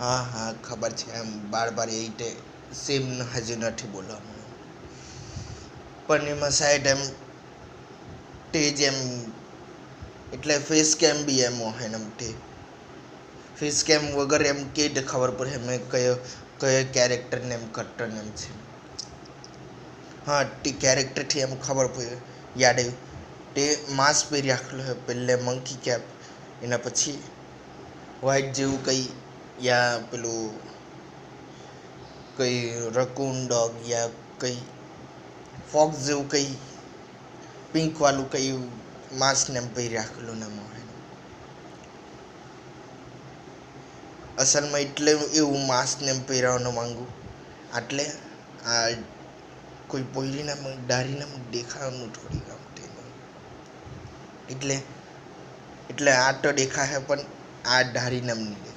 હા હા ખબર છે એમ બાર બાર એ રીતે સેમ હજુ નથી બોલવાનું પણ એમાં સાઈડ એમ તે જેમ એટલે ફેસ કેમ બી એમ હોય એમ તે ફેસ કેમ વગર એમ કે ખબર પડે મેં કયો કેરેક્ટરને એમ કટ્ટર એમ છે હા તે કેરેક્ટરથી એમ ખબર પડે યાદ આવ્યું તે માસ્ક પહેરી રાખેલું હોય પહેલે મંકી કેપ એના પછી વ્હાઈટ જેવું કંઈ યા પેલું કંઈ રકૂન ડોગ યા કંઈ ફોક્સ જેવું કંઈ પિંક વાળું કંઈ માસ્ક ને એમ પહેરી રાખેલું ને મોહે અસલમાં એટલે એવું માસ્ક ને એમ પહેરવાનું માંગુ આટલે આ કોઈ પોયરીને દારીને દેખાવાનું થોડી આમ તેનું એટલે એટલે આ તો દેખાશે પણ આ ધારીને એમ નહીં